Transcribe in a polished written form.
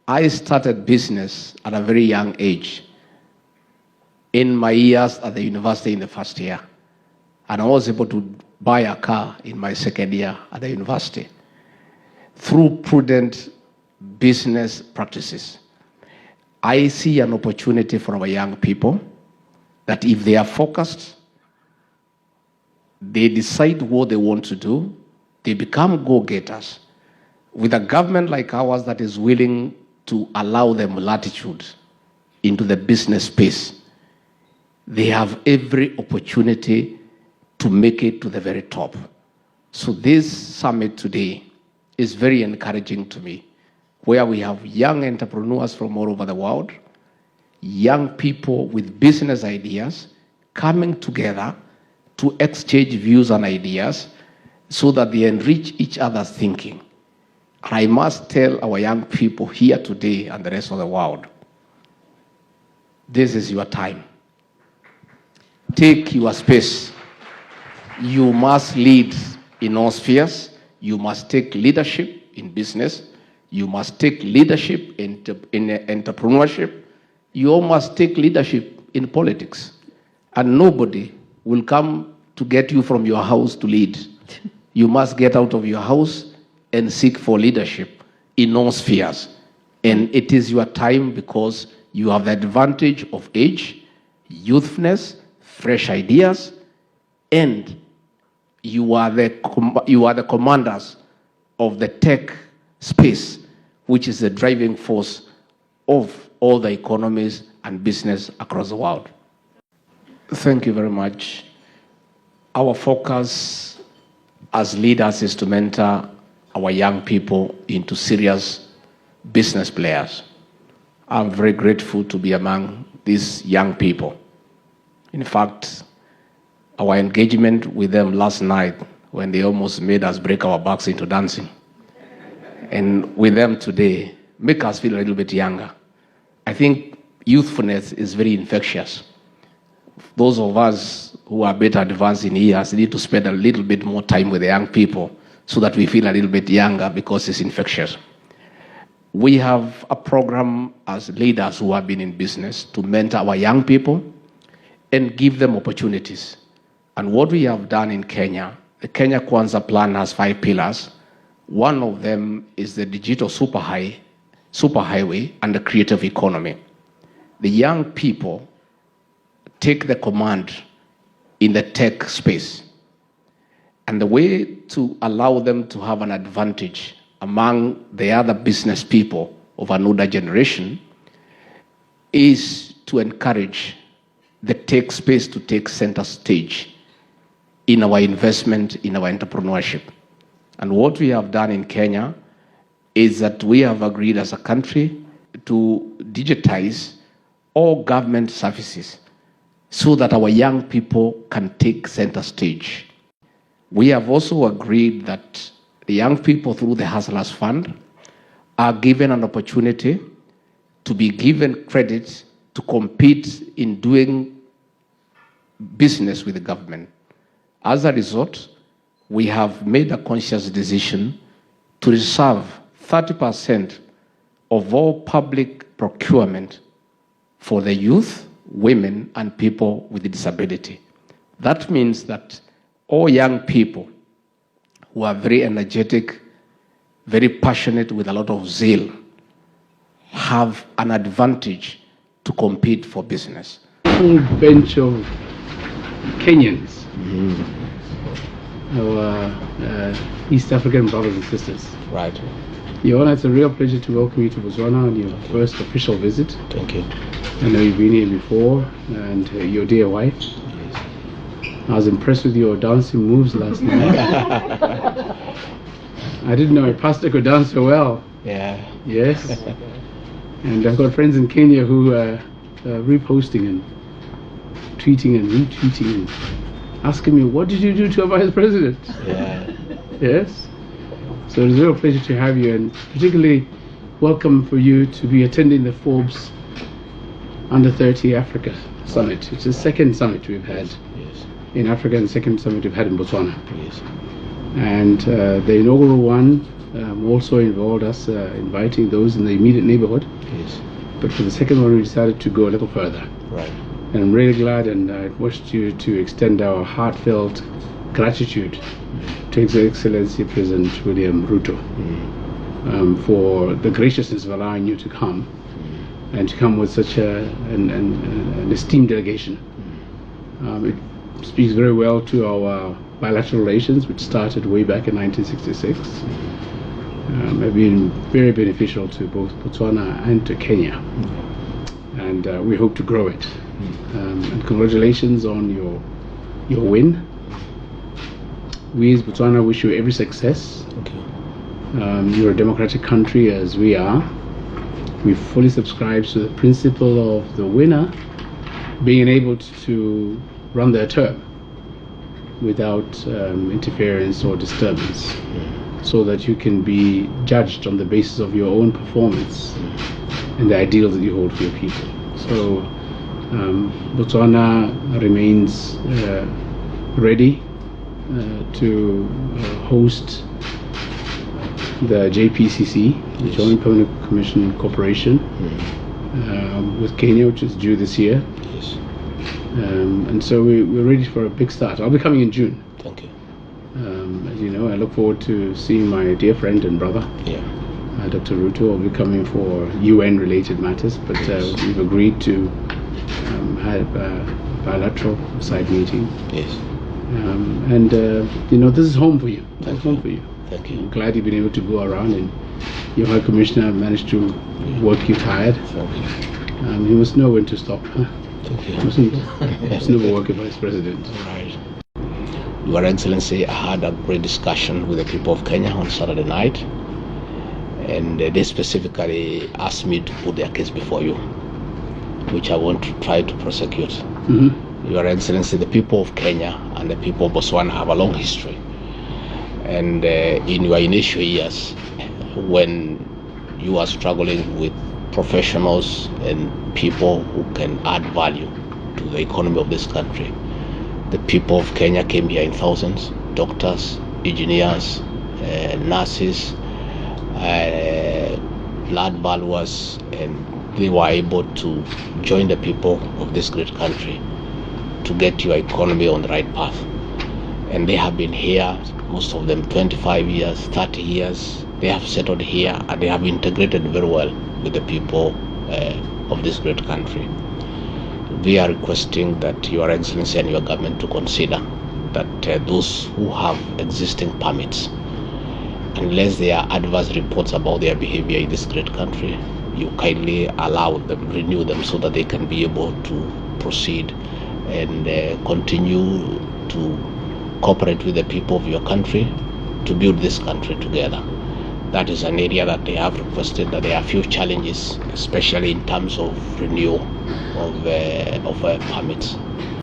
I started business at a very young age in my years at the university in the first year. And I was able to buy a car in my second year at the university through prudent business practices. I see an opportunity for our young people that if they are focused, they decide what they want to do, they become go-getters. With a government like ours that is willing to allow them latitude into the business space, they have every opportunity to make it to the very top. So this summit today is very encouraging to me, where we have young entrepreneurs from all over the world, young people with business ideas coming together to exchange views and ideas so that they enrich each other's thinking. And I must tell our young people here today and the rest of the world, this is your time. Take your space. You must lead in all spheres. You must take leadership in business. You must take leadership in entrepreneurship. You must take leadership in politics. And nobody will come to get you from your house to lead. You must get out of your house and seek for leadership in all spheres. And it is your time because you have the advantage of age, youthfulness, fresh ideas, and you are the commanders of the tech space, which is the driving force of all the economies and business across the world. Thank you very much. Our focus as leaders is to mentor our young people into serious business players. I'm very grateful to be among these young people. In fact, our engagement with them last night, when they almost made us break our backs into dancing, and with them today, make us feel a little bit younger. I think youthfulness is very infectious. Those of us who are better advanced in years need to spend a little bit more time with the young people so that we feel a little bit younger because it's infectious. We have a program as leaders who have been in business to mentor our young people and give them opportunities. And what we have done in Kenya, the Kenya Kwanza plan has 5 pillars. One of them is the digital superhighway and the creative economy. The young people take the command in the tech space. And the way to allow them to have an advantage among the other business people of an older generation is to encourage the tech space to take center stage in our investment, in our entrepreneurship. And what we have done in Kenya is that we have agreed as a country to digitize all government services so that our young people can take center stage. We have also agreed that the young people through the Hustlers Fund are given an opportunity to be given credit to compete in doing business with the government. As a result, we have made a conscious decision to reserve 30% of all public procurement for the youth, women, and people with disability. That means that all young people who are very energetic, very passionate, with a lot of zeal, have an advantage to compete for business. A whole bench of Kenyans, our East African brothers and sisters. Right. Your Honor, it's a real pleasure to welcome you to Botswana on your first official visit. Thank you. I know you've been here before, and your dear wife. I was impressed with your dancing moves last night. I didn't know a pastor could dance so well. Yeah. Yes. And I've got friends in Kenya who are reposting and tweeting and retweeting and asking me, what did you do to our vice president? Yeah. Yes. So it's a real pleasure to have you, and particularly welcome for you to be attending the Forbes Under 30 Africa Summit. It's the second summit we've had in Africa and the second summit we've had in Botswana. Yes. And the inaugural one also involved us inviting those in the immediate neighborhood. Yes. But for the second one, we decided to go a little further. Right. And I'm really glad, and I wish you to extend our heartfelt gratitude to His Excellency President William Ruto for the graciousness of allowing you to come and to come with such an esteemed delegation. It speaks very well to our bilateral relations, which started way back in 1966. Have been very beneficial to both Botswana and to Kenya, and we hope to grow it. And congratulations on your win. We as Botswana wish you every success. You're a democratic country as we are. We fully subscribe to the principle of the winner being able to run their term without interference or disturbance, so that you can be judged on the basis of your own performance and the ideals that you hold for your people. So Botswana remains ready to host the JPCC, the Joint Permanent Commission Corporation, with Kenya, which is due this year. Yes. And so we're ready for a big start. I'll be coming in June. Thank you. As you know, I look forward to seeing my dear friend and brother, Dr. Ruto. Will be coming for UN-related matters, but we've agreed to have a bilateral side meeting. Yes. This is home for you. That's home for you. Thank you. I'm glad you've been able to go around, and your High Commissioner managed to work you tired. Thank you. You must know when to stop. Huh? Thank you. You must never work a Vice President. Right. Your Excellency, I had a great discussion with the people of Kenya on Saturday night, and they specifically asked me to put their case before you, which I want to try to prosecute. Your Excellency, the people of Kenya and the people of Botswana have a long history. And in your initial years, when you are struggling with professionals and people who can add value to the economy of this country, the people of Kenya came here in thousands: doctors, engineers, nurses, blood valuers, and they were able to join the people of this great country to get your economy on the right path. And they have been here, most of them 25 years, 30 years. They have settled here, and they have integrated very well with the people of this great country. We are requesting that Your Excellency and your government to consider that those who have existing permits, unless there are adverse reports about their behavior in this great country, you kindly allow them, renew them, so that they can be able to proceed and continue to cooperate with the people of your country to build this country together. That is an area that they have requested, that there are a few challenges, especially in terms of renewal of permits.